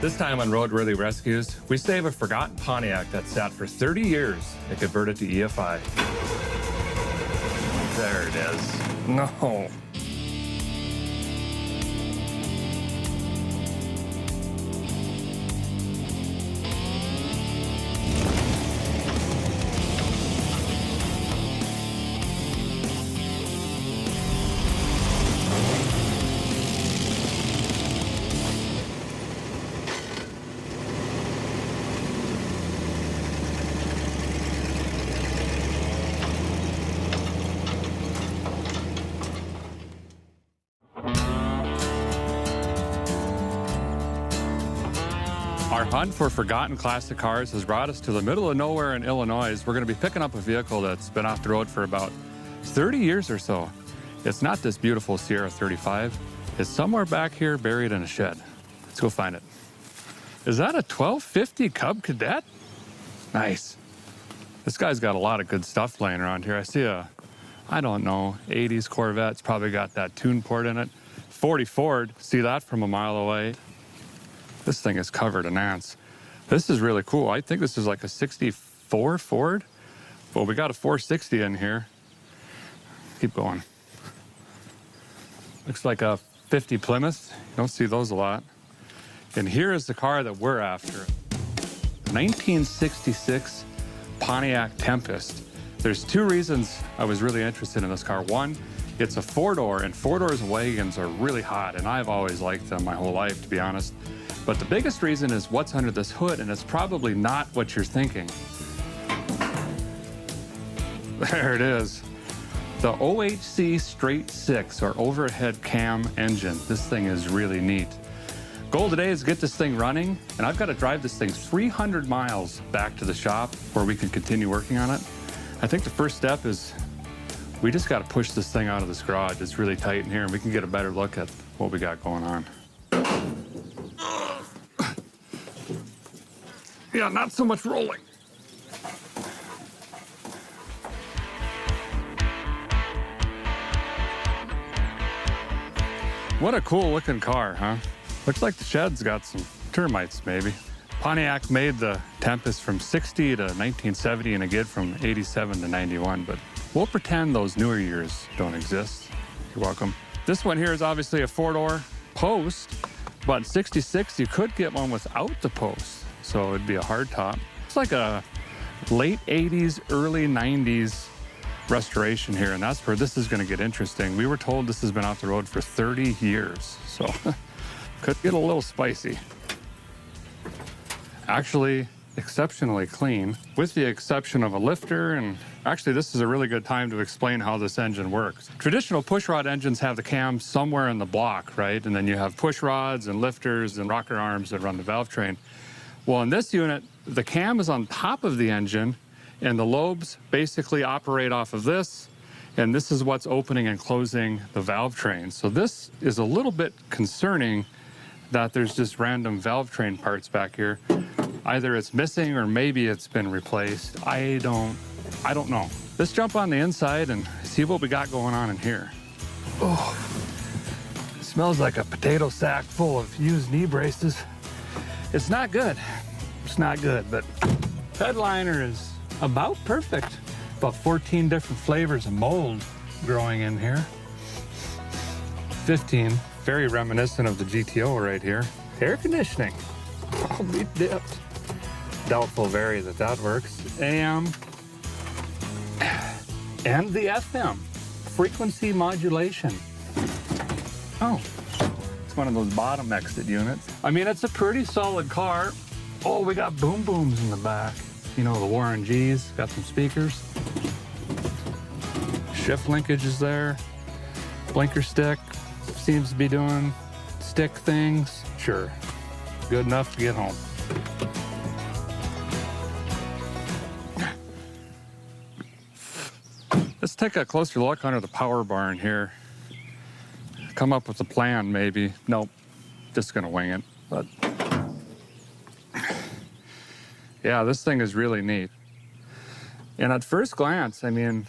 This time on Roadworthy Rescues, we save a forgotten Pontiac that sat for 30 years and converted to EFI. There it is. No. Our hunt for forgotten classic cars has brought us to the middle of nowhere in Illinois. We're going to be picking up a vehicle that's been off the road for about 30 years or so. It's not this beautiful Sierra 35. It's somewhere back here buried in a shed. Let's go find it. Is that a 1250 Cub Cadet? Nice. This guy's got a lot of good stuff laying around here. I see a, I don't know, 80s Corvette. It's probably got that tune port in it. 40 Ford, see that from a mile away. This thing is covered in ants. This is really cool. I think this is like a 64 Ford. Well, we got a 460 in here. Keep going. Looks like a 50 Plymouth. You don't see those a lot. And here is the car that we're after. 1966 Pontiac Tempest. There's two reasons I was really interested in this car. One, it's a four-door, and four-doors wagons are really hot, and I've always liked them my whole life, to be honest. But the biggest reason is what's under this hood, and it's probably not what you're thinking. There it is. The OHC Straight 6, or overhead cam engine. This thing is really neat. Goal today is to get this thing running, and I've got to drive this thing 300 miles back to the shop where we can continue working on it. I think the first step is we just got to push this thing out of this garage. It's really tight in here, and we can get a better look at what we got going on. Yeah, not so much rolling. What a cool looking car, huh? Looks like the shed's got some termites, maybe. Pontiac made the Tempest from 60 to 1970 and a Gid from 87 to 91, but we'll pretend those newer years don't exist. You're welcome. This one here is obviously a four-door post, but in 66 you could get one without the post. So it'd be a hard top. It's like a late 80s, early 90s restoration here, and that's where this is going to get interesting. We were told this has been off the road for 30 years, so could get a little spicy. Actually, exceptionally clean, with the exception of a lifter, and actually this is a really good time to explain how this engine works. Traditional pushrod engines have the cam somewhere in the block, right? And then you have push rods and lifters and rocker arms that run the valve train. Well, in this unit, the cam is on top of the engine, and the lobes basically operate off of this, and this is what's opening and closing the valve train. So this is a little bit concerning that there's just random valve train parts back here. Either it's missing or maybe it's been replaced. I don't know. Let's jump on the inside and see what we got going on in here. Oh, it smells like a potato sack full of used knee braces. It's not good. It's not good, but headliner is about perfect. About 14 different flavors of mold growing in here. 15, very reminiscent of the GTO right here. Air conditioning, I'll be dipped. Doubtful very that works. AM and the FM, frequency modulation. Oh. One of those bottom exit units. I mean, it's a pretty solid car. Oh, we got boom booms in the back. You know, the Warren G's, got some speakers. Shift linkage is there. Blinker stick seems to be doing stick things. Sure, good enough to get home. Let's take a closer look under the power barn here. Come up with a plan, maybe. Nope, just gonna wing it. But yeah, this thing is really neat. And at first glance, I mean,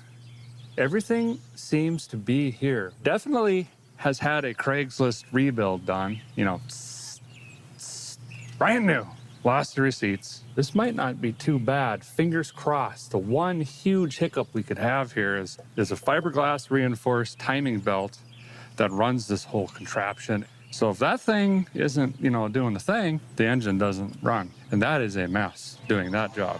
everything seems to be here. Definitely has had a Craigslist rebuild done. You know, brand new. Lost the receipts. This might not be too bad. Fingers crossed. The one huge hiccup we could have here is a fiberglass reinforced timing belt that runs this whole contraption. So if that thing isn't, doing the thing, the engine doesn't run. And that is a mess doing that job.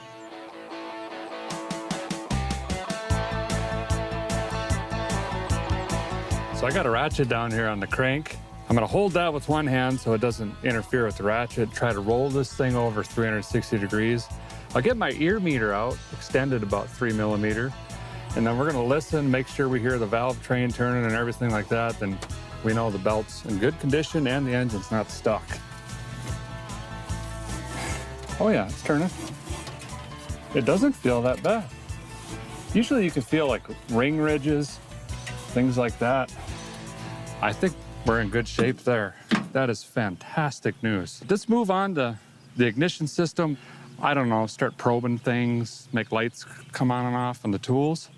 So I got a ratchet down here on the crank. I'm gonna hold that with one hand so it doesn't interfere with the ratchet, try to roll this thing over 360 degrees. I'll get my ear meter out, extended about 3 millimeter, and then we're gonna listen, make sure we hear the valve train turning and everything like that, then we know the belt's in good condition and the engine's not stuck. Oh yeah, it's turning. It doesn't feel that bad. Usually you can feel like ring ridges, things like that. I think we're in good shape there. That is fantastic news. Let's move on to the ignition system. I don't know, start probing things, make lights come on and off on the tools.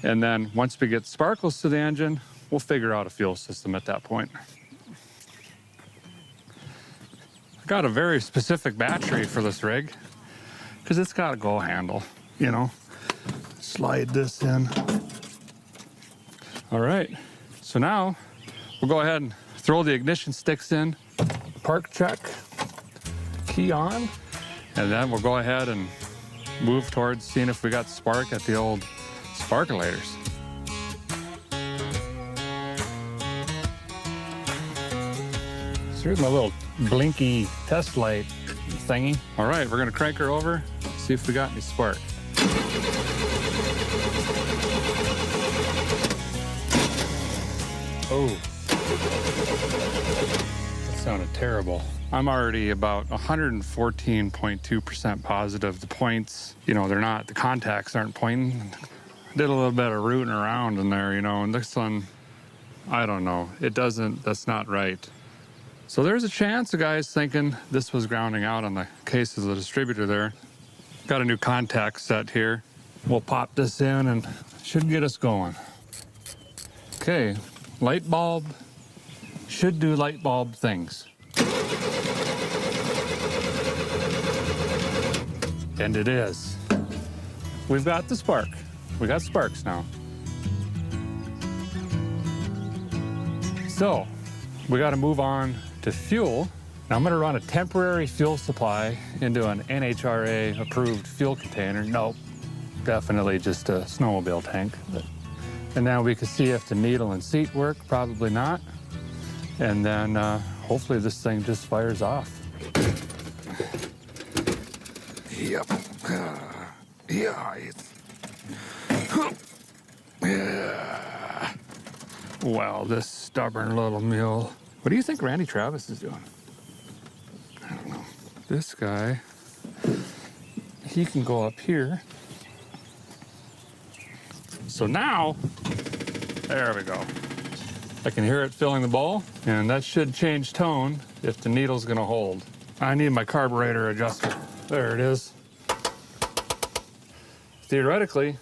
And then once we get sparkles to the engine, we'll figure out a fuel system at that point. I got a very specific battery for this rig because it's got a go handle, Slide this in. All right, so now we'll go ahead and throw the ignition sticks in, park check, key on, and then we'll go ahead and move towards seeing if we got spark at the old sparkulators. So here's my little blinky test light thingy. All right, we're gonna crank her over, see if we got any spark. Oh. That sounded terrible. I'm already about 114.2% positive. The points, the contacts aren't pointing. Did a little bit of rooting around in there, and this one, I don't know. That's not right. So there's a chance the guy's thinking this was grounding out on the case of the distributor there. Got a new contact set here. We'll pop this in and should get us going. Okay, light bulb should do light bulb things. And it is. We've got the spark. We got sparks now. So we got to move on to fuel. Now I'm going to run a temporary fuel supply into an NHRA approved fuel container. Nope, definitely just a snowmobile tank. And now we can see if the needle and seat work, probably not. And then hopefully this thing just fires off. Yep. Yeah. Wow, this stubborn little mule. What do you think Randy Travis is doing? I don't know. This guy, he can go up here. So now, there we go. I can hear it filling the bowl, and that should change tone if the needle's gonna hold. I need my carburetor adjuster. There it is. Theoretically,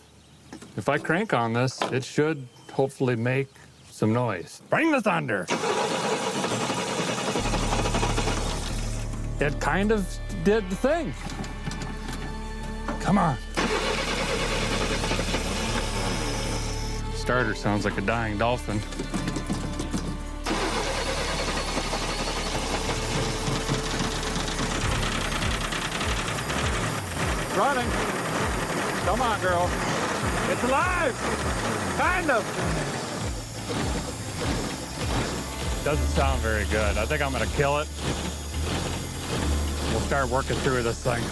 if I crank on this, it should hopefully make some noise. Bring the thunder. It kind of did the thing. Come on. Starter sounds like a dying dolphin. Running. Come on, girl. It's alive. Kind of. Doesn't sound very good. I think I'm gonna kill it. We'll start working through this thing.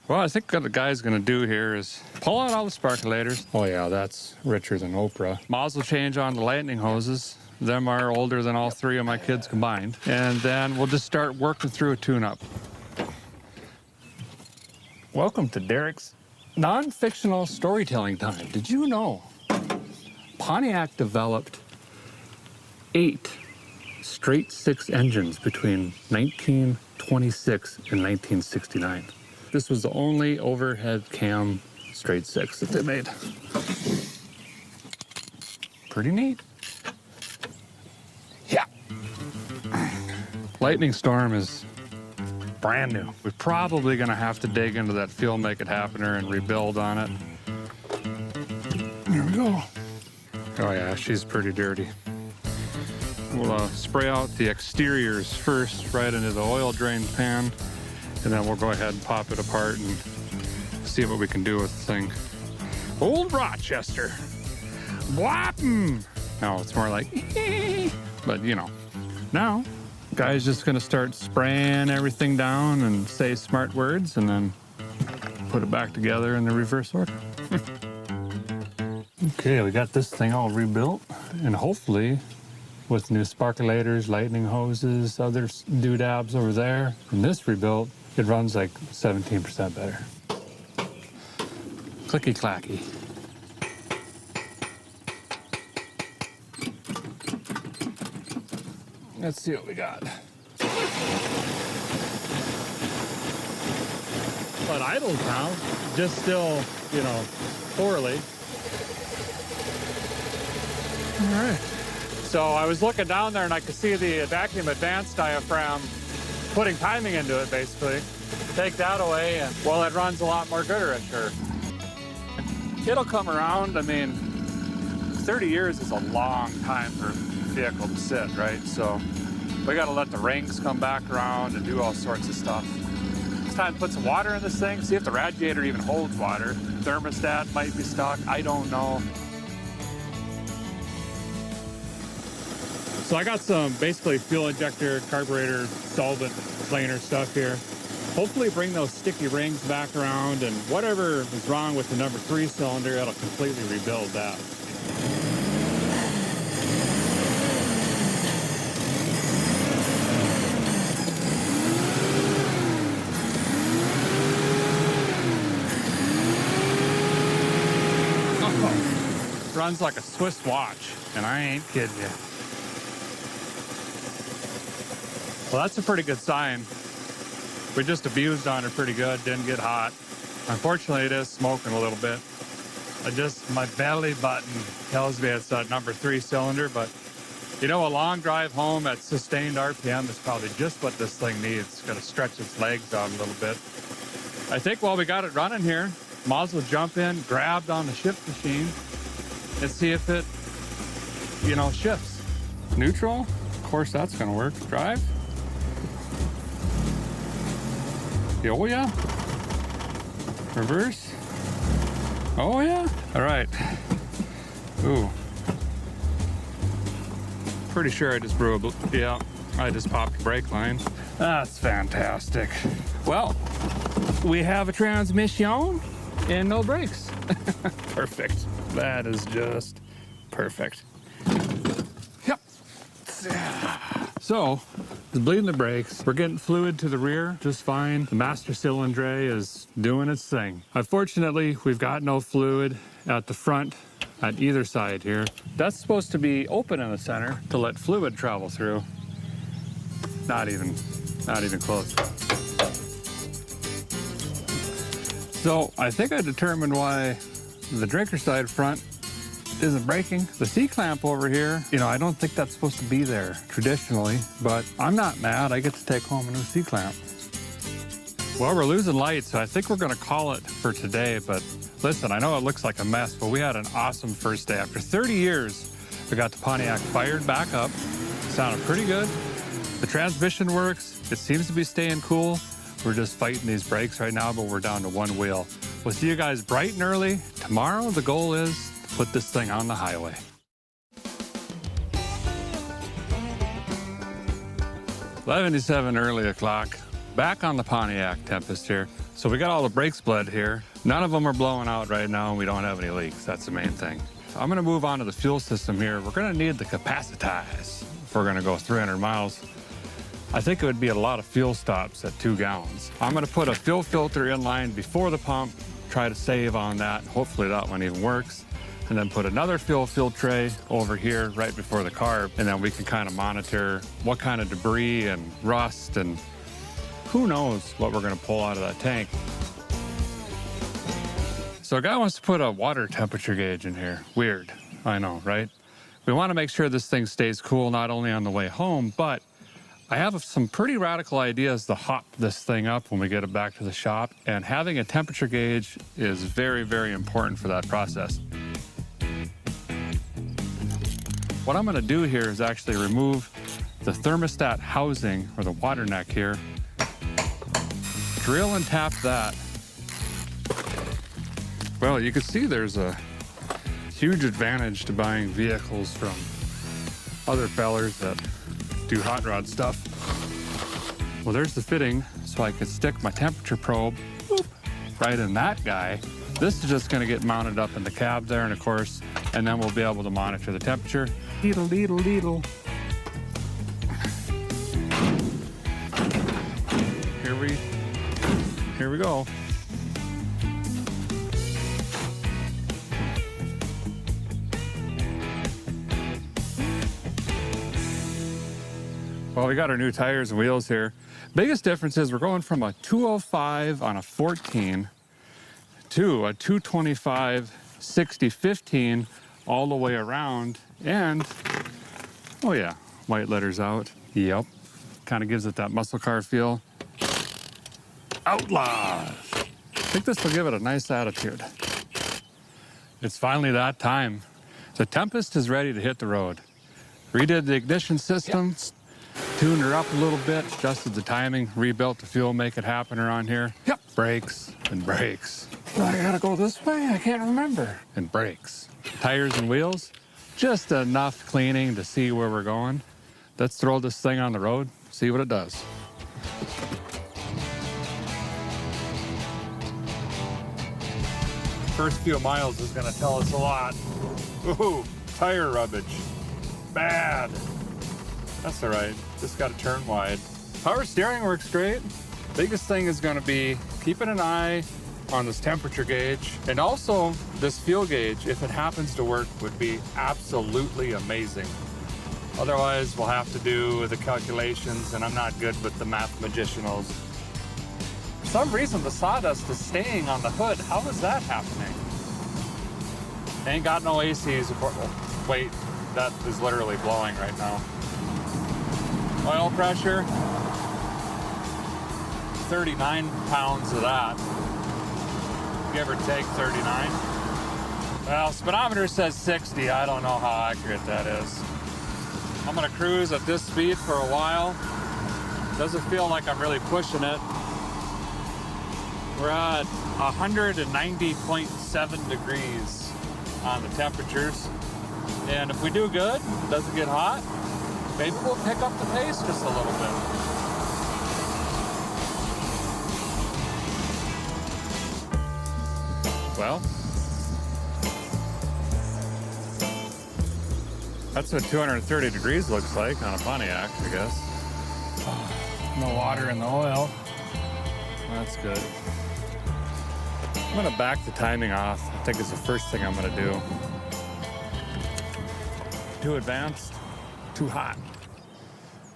Well, I think what the guy's gonna do here is pull out all the sparkulators. Oh yeah, that's richer than Oprah. Nozzle change on the lightning hoses. Them are older than all three of my kids combined. And then we'll just start working through a tune-up. Welcome to Derek's non-fictional storytelling time. Did you know Pontiac developed 8 straight 6 engines between 1926 and 1969. This was the only overhead cam straight 6 that they made. Pretty neat. Lightning Storm is brand new. We're probably gonna have to dig into that fuel make it happener and rebuild on it. There we go. Oh yeah, she's pretty dirty. We'll spray out the exteriors first, right into the oil drain pan, and then we'll go ahead and pop it apart and see what we can do with the thing. Old Rochester. Whoppin'. No, it's more like, but you know. Now, guy's just gonna start spraying everything down and say smart words and then put it back together in the reverse order. Okay, we got this thing all rebuilt, and hopefully with new sparkulators, lightning hoses, other doodads over there, and this rebuilt, it runs like 17% better. Clicky clacky. Let's see what we got. But idles now, just still, you know, poorly. All right. So I was looking down there and I could see the vacuum advanced diaphragm putting timing into it, basically. Take that away and, well, it runs a lot more gooder, I'm sure. It'll come around. I mean, 30 years is a long time for a vehicle to sit, right? So we got to let the rings come back around and do all sorts of stuff. It's time to put some water in this thing, see if the radiator even holds water. Thermostat might be stuck, I don't know. So I got some basically fuel injector, carburetor, solvent planer stuff here. Hopefully bring those sticky rings back around, and whatever is wrong with the number 3 cylinder, it'll completely rebuild that. Oh, runs like a Swiss watch, and I ain't kidding you. Well, that's a pretty good sign. We just abused on it pretty good, didn't get hot. Unfortunately, it is smoking a little bit. My belly button tells me it's that number 3 cylinder, but you know, a long drive home at sustained RPM is probably just what this thing needs. It's got to stretch its legs out a little bit. I think while we got it running here, might as well jump in, grab on the shift machine, and see if it, you know, shifts. Neutral, of course that's gonna work. Drive. Oh yeah. Reverse. Oh yeah. All right. Ooh. Pretty sure I just blew yeah, I just popped the brake line. That's fantastic. Well, we have a transmission and no brakes. Perfect. That is just perfect. Yep. So, it's bleeding the brakes. We're getting fluid to the rear just fine. The master cylindre is doing its thing. Unfortunately, we've got no fluid at the front at either side here. That's supposed to be open in the center to let fluid travel through. Not even close. So I think I determined why the drinker side front isn't braking. The C-clamp over here, you know, I don't think that's supposed to be there traditionally, but I'm not mad. I get to take home a new C-clamp. Well, we're losing light, so I think we're gonna call it for today, but listen, I know it looks like a mess, but we had an awesome first day. After 30 years, we got the Pontiac fired back up. Sounded pretty good. The transmission works. It seems to be staying cool. We're just fighting these brakes right now, but we're down to 1 wheel. We'll see you guys bright and early. Tomorrow, the goal is to put this thing on the highway. $11:07 early o'clock. Back on the Pontiac Tempest here. So we got all the brakes bled here. None of them are blowing out right now, and we don't have any leaks. That's the main thing. So I'm gonna move on to the fuel system here. We're gonna need the capacitize if we're gonna go 300 miles. I think it would be a lot of fuel stops at 2 gallons. I'm gonna put a fuel filter in line before the pump, try to save on that. Hopefully that one even works. And then put another fuel filtre over here right before the carb. And then we can kind of monitor what kind of debris and rust and who knows what we're gonna pull out of that tank. So a guy wants to put a water temperature gauge in here. Weird, I know, right? We wanna make sure this thing stays cool not only on the way home, but I have some pretty radical ideas to hop this thing up when we get it back to the shop, and having a temperature gauge is very, very important for that process. What I'm gonna do here is actually remove the thermostat housing, or the water neck here, drill and tap that. Well, you can see there's a huge advantage to buying vehicles from other fellers that do hot rod stuff. Well, there's the fitting, so I could stick my temperature probe right in that guy. This is just gonna get mounted up in the cab there, and of course, and then we'll be able to monitor the temperature. Deedle, deedle, deedle. Here we go. Well, we got our new tires and wheels here. Biggest difference is we're going from a 205 on a 14 to a 225 60/15 all the way around. And, oh yeah, white letters out. Yep. Kind of gives it that muscle car feel. Outlaws. I think this will give it a nice attitude. It's finally that time. The Tempest is ready to hit the road. Redid the ignition system. Yep. Tuned her up a little bit, adjusted the timing, rebuilt the fuel, make it happen around here. Yep. Brakes and brakes. I gotta go this way? I can't remember. And brakes. Tires and wheels, just enough cleaning to see where we're going. Let's throw this thing on the road, see what it does. First few miles is gonna tell us a lot. Ooh, tire rubbage. Bad. That's all right, just gotta turn wide. Power steering works great. Biggest thing is gonna be keeping an eye on this temperature gauge, and also this fuel gauge, if it happens to work, would be absolutely amazing. Otherwise, we'll have to do the calculations, and I'm not good with the mathemagitionals. For some reason, the sawdust is staying on the hood. How is that happening? Ain't got no ACs. Wait, that is literally blowing right now. Oil pressure, 39 pounds of that. Give or take 39. Well, speedometer says 60. I don't know how accurate that is. I'm gonna cruise at this speed for a while. Doesn't feel like I'm really pushing it. We're at 190.7 degrees on the temperatures. And if we do good, doesn't get hot, maybe we'll pick up the pace just a little bit. Well, that's what 230 degrees looks like on a Pontiac, I guess. No water in the oil. That's good. I'm gonna back the timing off. I think it's the first thing I'm gonna do. Too advanced, too hot.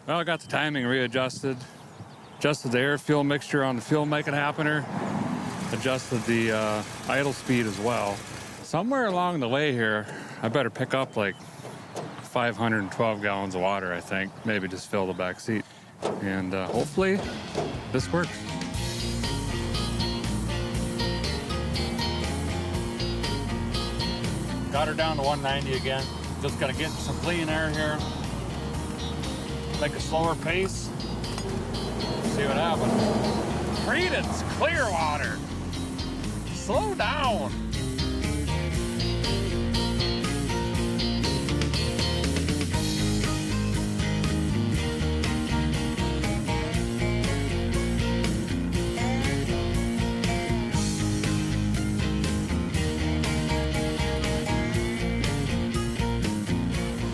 Well, I got the timing readjusted. Adjusted the air fuel mixture on the fuel making happener. Adjusted the idle speed as well. Somewhere along the way here, I better pick up like 512 gallons of water, I think. Maybe just fill the back seat. And hopefully this works. Got her down to 190 again. Just gotta get some clean air here. Make a slower pace. See what happens. Credence Clearwater. Slow down.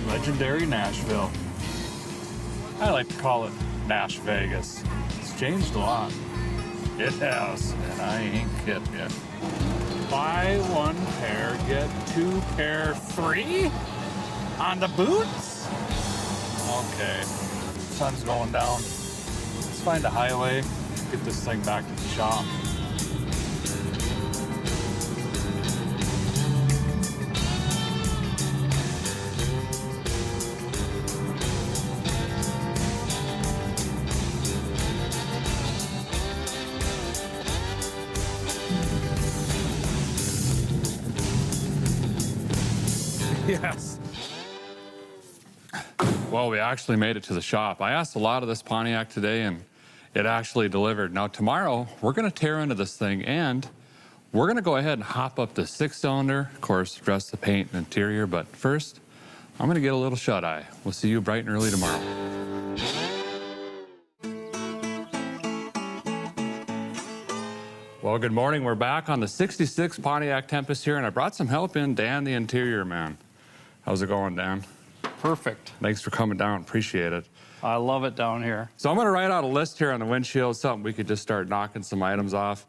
Legendary Nashville. I like to call it Nash Vegas. It's changed a lot. It has, and I ain't kidding you. Buy one pair, get two pair free on the boots? Okay, sun's going down. Let's find a highway, get this thing back to the shop. Yes. Well, we actually made it to the shop. I asked a lot of this Pontiac today, and it actually delivered. Now, tomorrow, we're going to tear into this thing, and we're going to go ahead and hop up the 6-cylinder, of course, dress the paint and interior, but first, I'm going to get a little shut-eye. We'll see you bright and early tomorrow. Well, good morning. We're back on the 66 Pontiac Tempest here, and I brought some help in, Dan, the interior man. How's it going, Dan? Perfect. Thanks for coming down. Appreciate it. I love it down here. So I'm going to write out a list here on the windshield, something we could just start knocking some items off.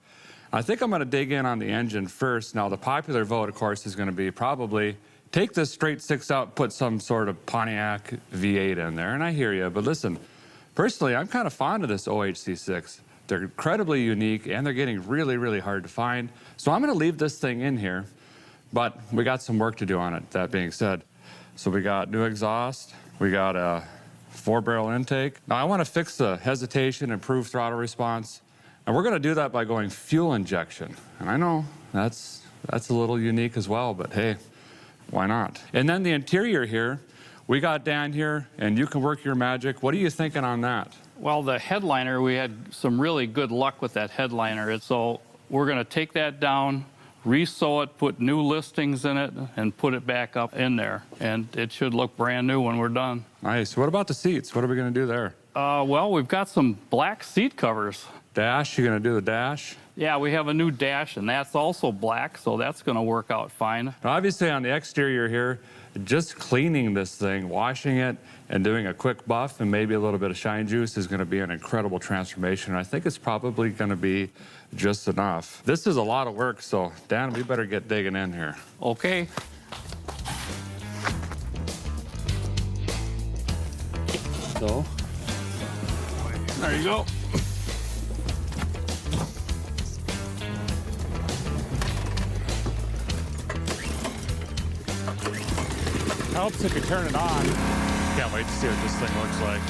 I think I'm going to dig in on the engine first. Now, the popular vote, of course, is going to be probably take this straight 6 out, put some sort of Pontiac V8 in there, and I hear you. But listen, personally, I'm kind of fond of this OHC6. They're incredibly unique, and they're getting really, really hard to find. So I'm going to leave this thing in here, but we got some work to do on it, that being said. So we got new exhaust, we got a 4-barrel intake. Now I want to fix the hesitation, improve throttle response, and we're going to do that by going fuel injection. And I know that's a little unique as well, but hey, why not? And then the interior here, we got Dan here, and you can work your magic. What are you thinking on that? Well, the headliner, we had some really good luck with that headliner. So we're going to take that down, re-sew it, put new listings in it, and put it back up in there. And it should look brand new when we're done. Nice. What about the seats? What are we going to do there? Well, we've got some black seat covers. Dash, you're going to do the dash? Yeah, we have a new dash, and that's also black, so that's going to work out fine. Now, obviously, on the exterior here, just cleaning this thing, washing it, and doing a quick buff and maybe a little bit of shine juice is going to be an incredible transformation. I think it's probably going to be just enough. This is a lot of work, so Dan, we better get digging in here. Okay. So, there you go. Helps if you turn it on. Can't wait to see what this thing looks like.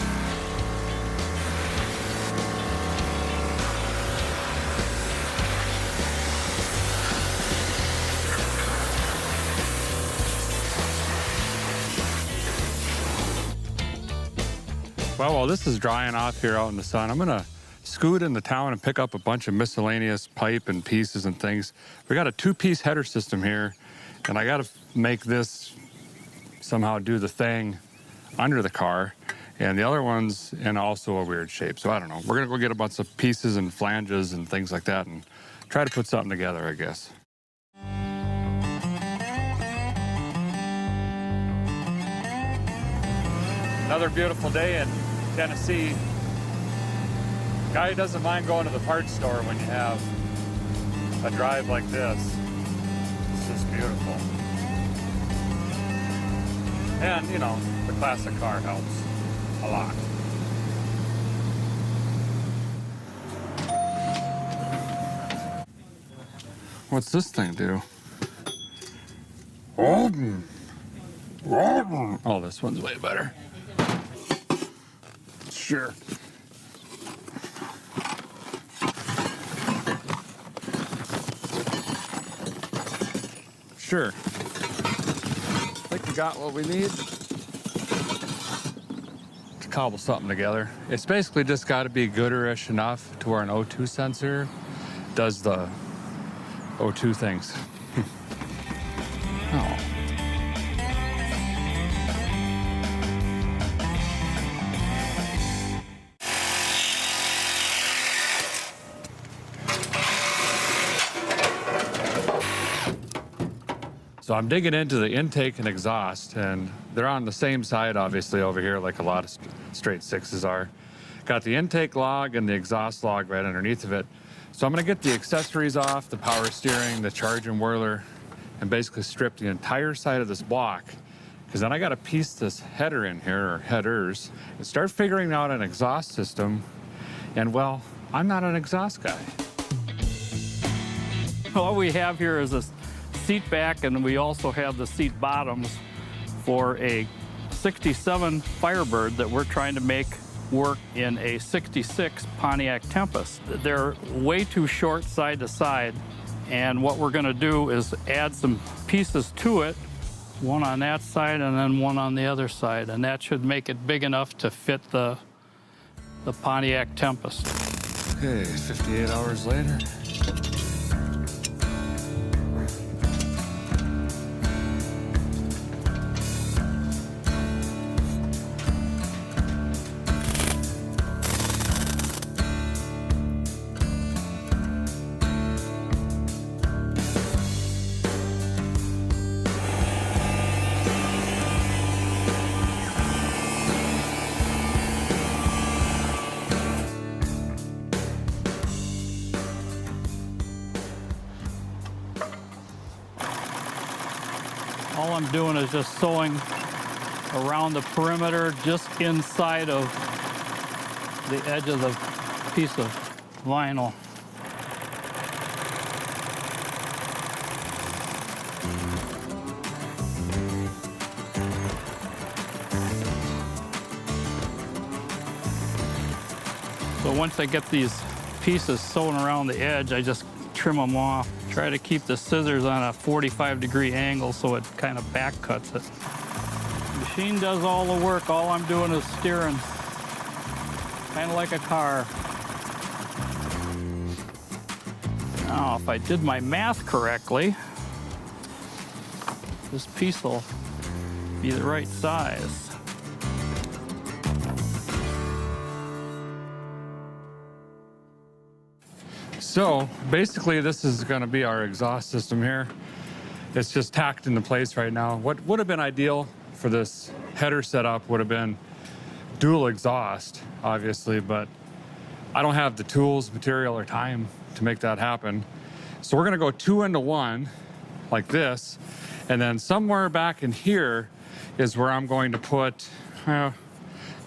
Well, while this is drying off here out in the sun, I'm gonna scoot into town and pick up a bunch of miscellaneous pipe and pieces and things. We got a 2-piece header system here, and I gotta make this somehow do the thing under the car, and the other one's in also a weird shape. So I don't know. We're gonna go get a bunch of pieces and flanges and things like that and try to put something together, I guess. Another beautiful day in Tennessee. Guy doesn't mind going to the parts store when you have a drive like this. It's just beautiful. And, you know, the classic car helps a lot. What's this thing do? Oh, this one's way better. Sure. Sure. I think we got what we need to cobble something together. It's basically just got to be gooderish enough to where an O2 sensor does the O2 things. Oh. So I'm digging into the intake and exhaust, and they're on the same side, obviously, over here, like a lot of straight 6s are. Got the intake log and the exhaust log right underneath of it. So I'm gonna get the accessories off, the power steering, the charge and whirler, and basically strip the entire side of this block, because then I gotta piece this header in here, or headers, and start figuring out an exhaust system. And well, I'm not an exhaust guy. What we have here is a seat back, and we also have the seat bottoms for a 67 Firebird that we're trying to make work in a 66 Pontiac Tempest. They're way too short side to side, and what we're going to do is add some pieces to it One on that side and then one on the other side, and that should make it big enough to fit the Pontiac Tempest. Okay, 58 hours later. All I'm doing is just sewing around the perimeter, just inside of the edge of the piece of vinyl. So once I get these pieces sewn around the edge, I just trim them off. Try to keep the scissors on a 45-degree angle so it kind of back cuts it. The machine does all the work. All I'm doing is steering, kind of like a car. Now, if I did my math correctly, this piece will be the right size. So basically this is going to be our exhaust system here. It's just tacked into place right now. What would have been ideal for this header setup would have been dual exhaust, obviously, but I don't have the tools, material, or time to make that happen. So we're going to go 2 into 1 like this, and then somewhere back in here is where I'm going to put, I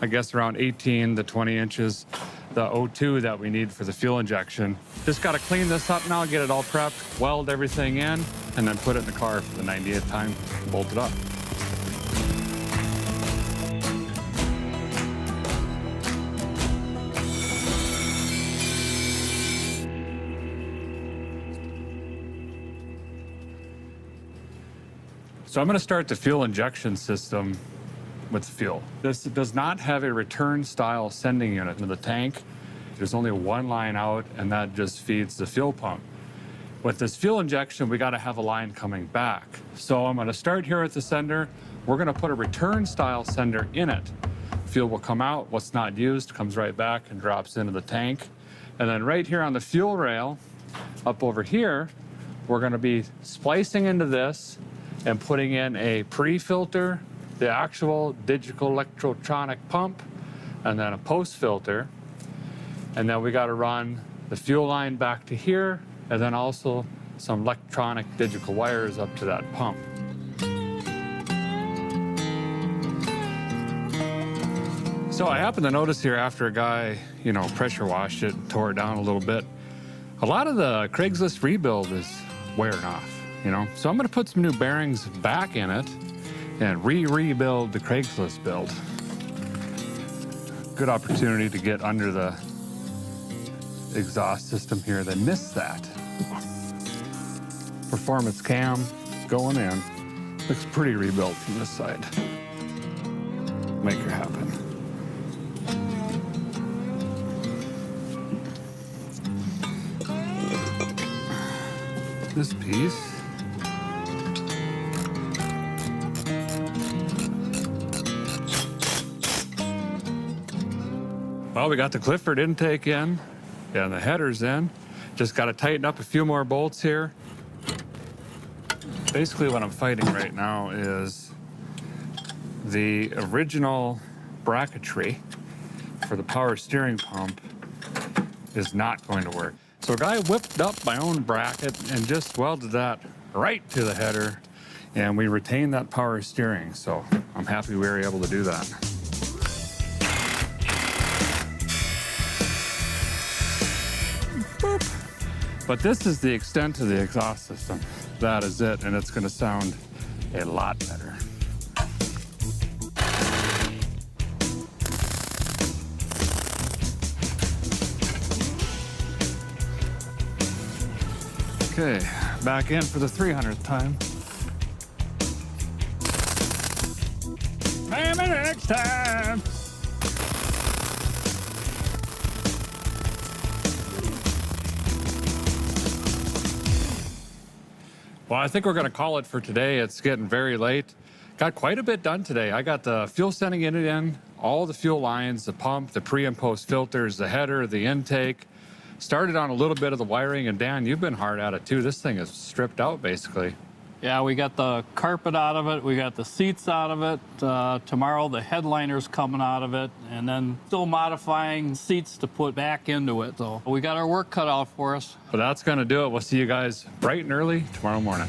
guess around 18 to 20 inches, the O2 that we need for the fuel injection. Just got to clean this up now, get it all prepped, weld everything in, and then put it in the car for the 98th time, bolt it up. So I'm going to start the fuel injection system with fuel. This does not have a return style sending unit into the tank. There's only one line out, and that just feeds the fuel pump. With this fuel injection, we got to have a line coming back. So I'm going to start here at the sender. We're going to put a return style sender in it. Fuel will come out. What's not used comes right back and drops into the tank. And then right here on the fuel rail, up over here, we're going to be splicing into this and putting in a pre-filter, the actual digital electronic pump, and then a post filter. And then we got to run the fuel line back to here, and then also some electronic digital wires up to that pump. So I happened to notice here after a guy, pressure washed it, tore it down a little bit, a lot of the Craigslist rebuild is wearing off, So I'm going to put some new bearings back in it and rebuild the Craigslist build. Good opportunity to get under the exhaust system here. They missed that. Performance cam going in. Looks pretty rebuilt from this side. Make it happen. This piece. Well, we got the Clifford intake in and the headers in. Just got to tighten up a few more bolts here. Basically what I'm fighting right now is the original bracketry for the power steering pump is not going to work. So a guy whipped up my own bracket and just welded that right to the header, and we retained that power steering. So I'm happy we were able to do that. Boop. But this is the extent of the exhaust system. That is it, and it's going to sound a lot better. Okay, back in for the 300th time. Maybe next time. Well, I think we're going to call it for today. It's getting very late. Got quite a bit done today. I got the fuel sending unit in, all the fuel lines, the pump, the pre and post filters, the header, the intake. Started on a little bit of the wiring, and Dan, you've been hard at it too. This thing is stripped out basically. Yeah, we got the carpet out of it, we got the seats out of it. Tomorrow the headliner's coming out of it, and then still modifying seats to put back into it. So we got our work cut out for us. But that's going to do it. We'll see you guys bright and early tomorrow morning.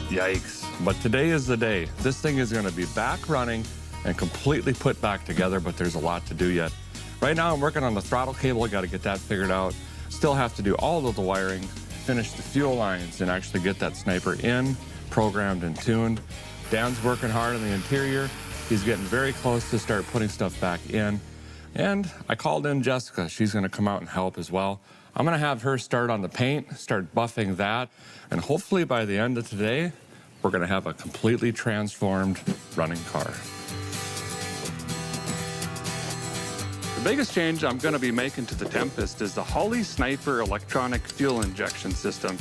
Yikes. But today is the day. This thing is going to be back running and completely put back together, but there's a lot to do yet. Right now I'm working on the throttle cable. I got to get that figured out. Still have to do all of the wiring, finish the fuel lines, and actually get that sniper in, programmed and tuned. Dan's working hard on the interior. He's getting very close to start putting stuff back in. And I called in Jessica. She's going to come out and help as well. I'm going to have her start on the paint, start buffing that, and hopefully by the end of today, we're going to have a completely transformed running car. The biggest change I'm going to be making to the Tempest is the Holley Sniper electronic fuel injection system.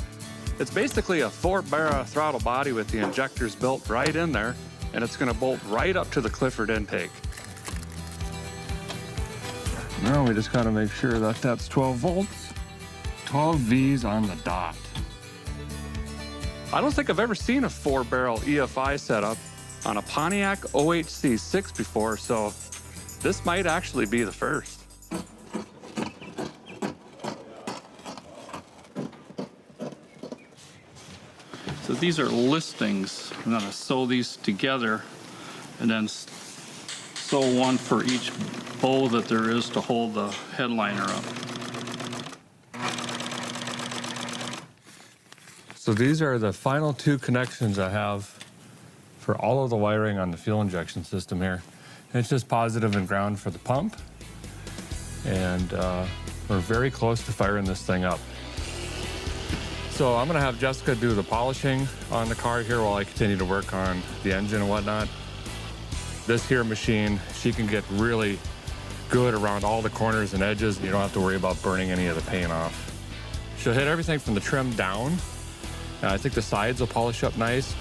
It's basically a 4-barrel throttle body with the injectors built right in there, and it's going to bolt right up to the Clifford intake. Now we just got to make sure that that's 12 volts, 12 V's on the dot. I don't think I've ever seen a 4-barrel EFI setup on a Pontiac OHC6 before, so this might actually be the first. So these are listings. I'm gonna sew these together and then sew one for each bow that there is to hold the headliner up. So these are the final 2 connections I have for all of the wiring on the fuel injection system here. And it's just positive and ground for the pump. And we're very close to firing this thing up. So I'm gonna have Jessica do the polishing on the car here while I continue to work on the engine and whatnot. This here machine, she can get really good around all the corners and edges, and you don't have to worry about burning any of the paint off. She'll hit everything from the trim down. I think the sides will polish up nice.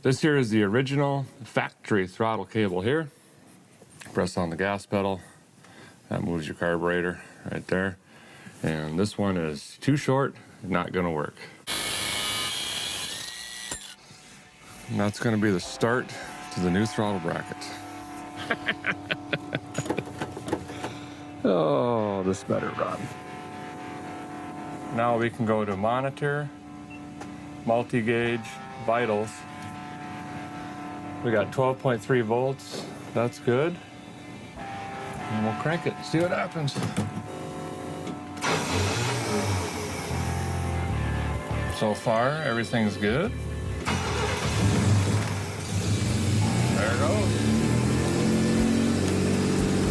This here is the original factory throttle cable here. Press on the gas pedal. That moves your carburetor right there. And this one is too short, not gonna work. And that's gonna be the start to the new throttle bracket. Oh, this better run. Now we can go to monitor, multi-gauge, vitals. We got 12.3 volts, that's good. And we'll crank it, see what happens. So far, everything's good. There it goes.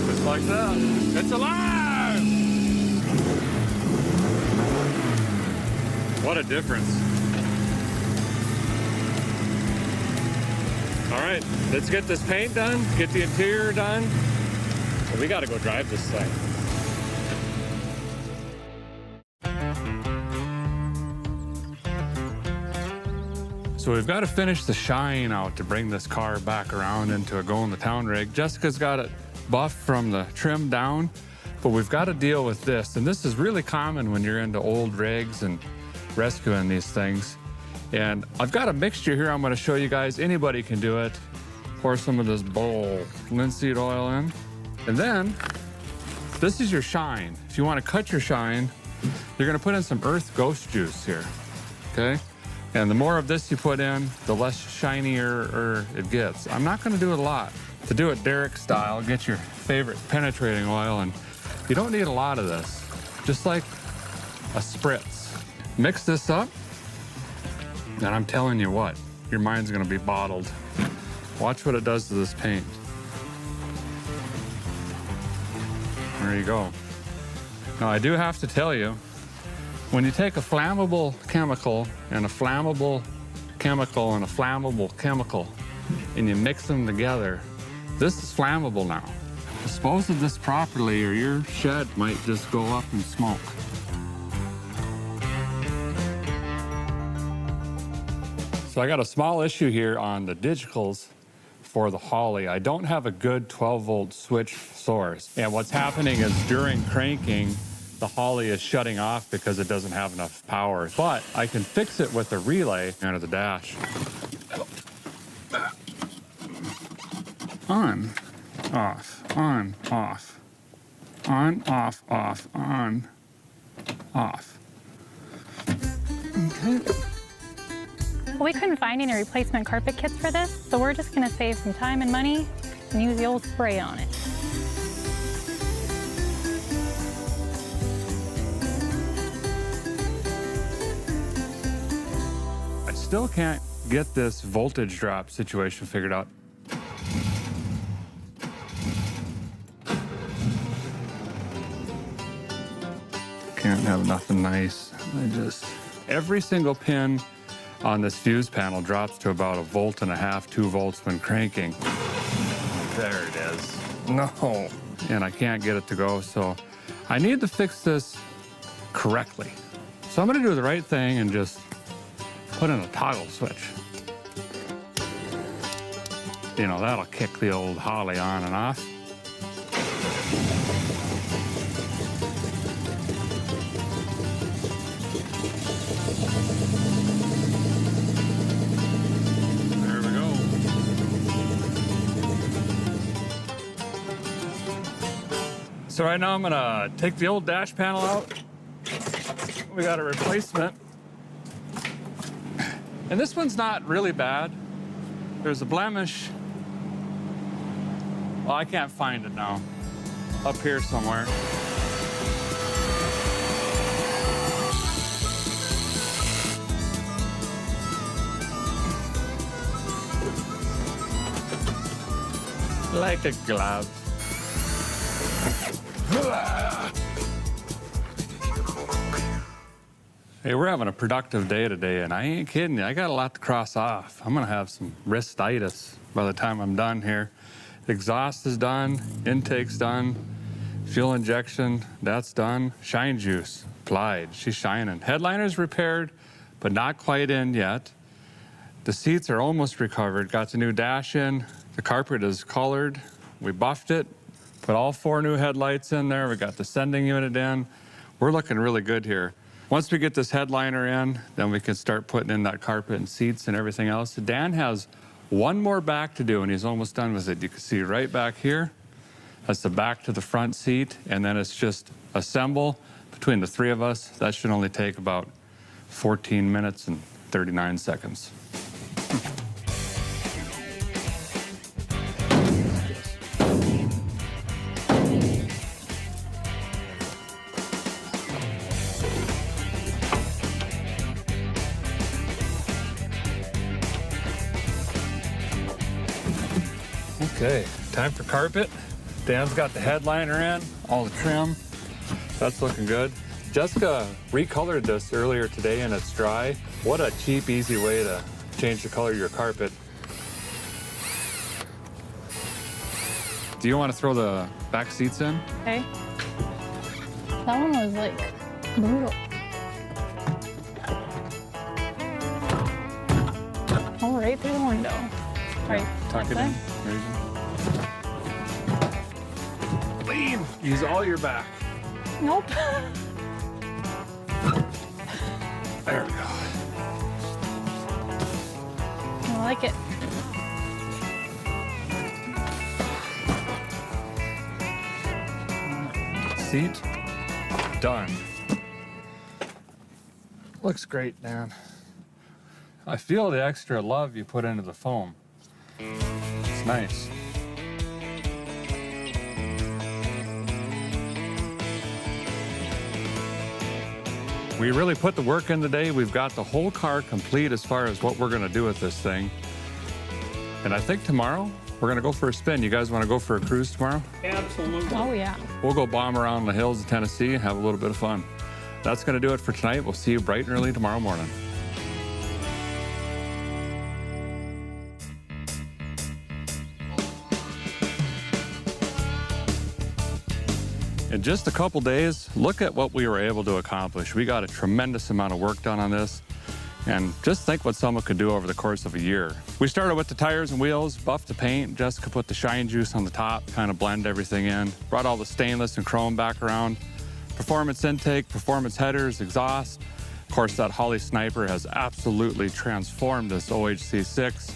Just like that. It's alive! What a difference. All right, let's get this paint done, get the interior done. We gotta go drive this thing. So we've got to finish the shine out to bring this car back around into a go-in-the-town rig. Jessica's got it buffed from the trim down, but we've got to deal with this. And this is really common when you're into old rigs and rescuing these things. And I've got a mixture here I'm going to show you guys. Anybody can do it. Pour some of this bowl linseed oil in. And then this is your shine. If you want to cut your shine, you're going to put in some earth ghost juice here, okay? And the more of this you put in, the less shinier it gets. I'm not going to do it a lot. To do it Derek style, get your favorite penetrating oil, and you don't need a lot of this. Just like a spritz. Mix this up, and I'm telling you what, your mind's going to be bottled. Watch what it does to this paint. There you go. Now, I do have to tell you, when you take a flammable chemical and a flammable chemical and a flammable chemical and you mix them together, this is flammable now. Dispose of this properly or your shed might just go up in smoke. So I got a small issue here on the digicals for the Holly. I don't have a good 12-volt switch source. And what's happening is during cranking, the Holly is shutting off because it doesn't have enough power. But I can fix it with a relay under the dash. On, off, on, off, on, off, off, on, off. Okay. Well, we couldn't find any replacement carpet kits for this, so we're just gonna save some time and money and use the old spray on it. I still can't get this voltage drop situation figured out. Can't have nothing nice. Every single pin on this fuse panel drops to about 1.5 volts, 2 volts when cranking. There it is. No. And I can't get it to go, so I need to fix this correctly. So I'm gonna do the right thing and just put in a toggle switch. You know, that'll kick the old Holly on and off. So right now I'm gonna take the old dash panel out. We got a replacement. And this one's not really bad. There's a blemish. Well, I can't find it now. Up here somewhere. Like a glove. Hey, we're having a productive day today, and I ain't kidding you. I got a lot to cross off. I'm gonna have some wristitis by the time I'm done here. Exhaust is done, intake's done, fuel injection, that's done. Shine juice applied, she's shining. Headliner's repaired, but not quite in yet. The seats are almost recovered. Got the new dash in. The carpet is colored. We buffed it. Put all 4 new headlights in there. We got the sending unit in. We're looking really good here. Once we get this headliner in, then we can start putting in that carpet and seats and everything else. Dan has one more back to do, and he's almost done with it. You can see right back here. That's the back to the front seat, and then it's just assemble between the 3 of us. That should only take about 14 minutes and 39 seconds. Okay, time for carpet. Dan's got the headliner in, all the trim. That's looking good. Jessica recolored this earlier today and it's dry. What a cheap, easy way to change the color of your carpet. Do you want to throw the back seats in? Okay. That one was like brutal. Oh, right through the window. Right. Tuck it in. There you go. Lean. Use all your back. Nope. There we go. I like it. Seat done. Looks great, Dan. I feel the extra love you put into the foam. It's nice. We really put the work in today. We've got the whole car complete as far as what we're gonna do with this thing. And I think tomorrow we're gonna go for a spin. You guys wanna go for a cruise tomorrow? Absolutely. Oh, yeah. We'll go bomb around the hills of Tennessee and have a little bit of fun. That's gonna do it for tonight. We'll see you bright and early tomorrow morning. In just a couple days, look at what we were able to accomplish. We got a tremendous amount of work done on this, and just think what someone could do over the course of a year. We started with the tires and wheels, buffed the paint. Jessica put the shine juice on the top, kind of blend everything in. Brought all the stainless and chrome back around. Performance intake, performance headers, exhaust. Of course, that Holly Sniper has absolutely transformed this OHC6.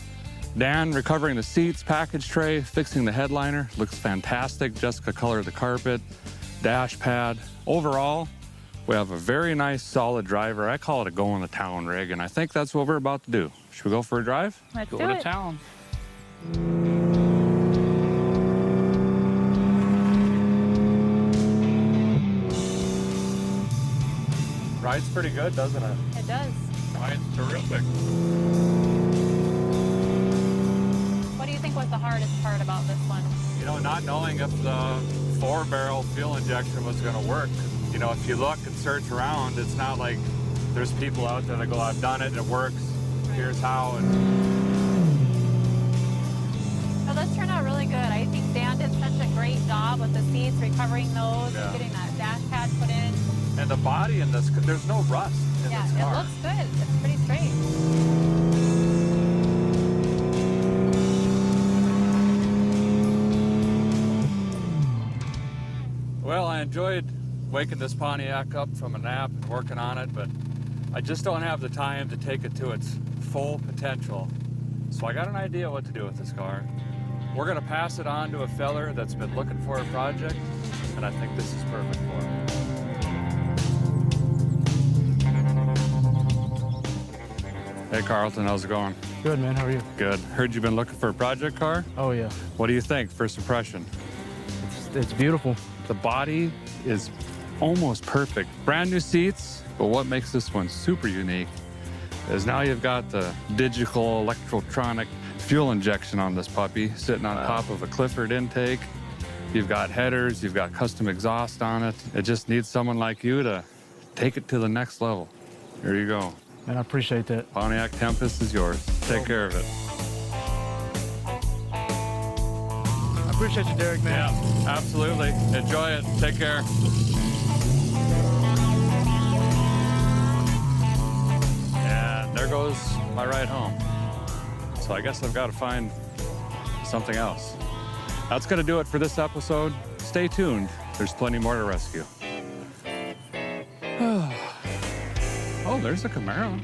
Dan recovering the seats, package tray, fixing the headliner. Looks fantastic. Jessica colored the carpet. Dash pad. Overall, we have a very nice, solid driver. I call it a go-in-the-town rig, and I think that's what we're about to do. Should we go for a drive? Let's Go do to it. town. Ride's pretty good, doesn't it? It does. Ride's terrific. What do you think was the hardest part about this one? You know, not knowing if the 4-barrel fuel injection was going to work. You know, if you look and search around, it's not like there's people out there that go, I've done it and it works. Here's how. And So this turned out really good. I think Dan did such a great job with the seats, recovering those, Yeah. and getting that dash pad put in. And the body in this, there's no rust in Yeah, this it car. looks good. It's pretty straight. Well, I enjoyed waking this Pontiac up from a nap and working on it, but I just don't have the time to take it to its full potential. So I got an idea what to do with this car. We're gonna pass it on to a feller that's been looking for a project, and I think this is perfect for him. Hey Carlton, how's it going? Good, man. How are you? Good. Heard you've been looking for a project car? Oh, yeah. What do you think, first impression? It's beautiful. The body is almost perfect. Brand new seats, but what makes this one super unique is now you've got the digital electronic fuel injection on this puppy sitting on top of a Clifford intake. You've got headers, you've got custom exhaust on it. It just needs someone like you to take it to the next level. Here you go. Man, I appreciate that. Pontiac Tempest is yours. Take care of it. I appreciate you, Derek, man. Yeah, absolutely. Enjoy it. Take care. And there goes my ride home. So I guess I've got to find something else. That's going to do it for this episode. Stay tuned. There's plenty more to rescue. Oh, there's a Camaro.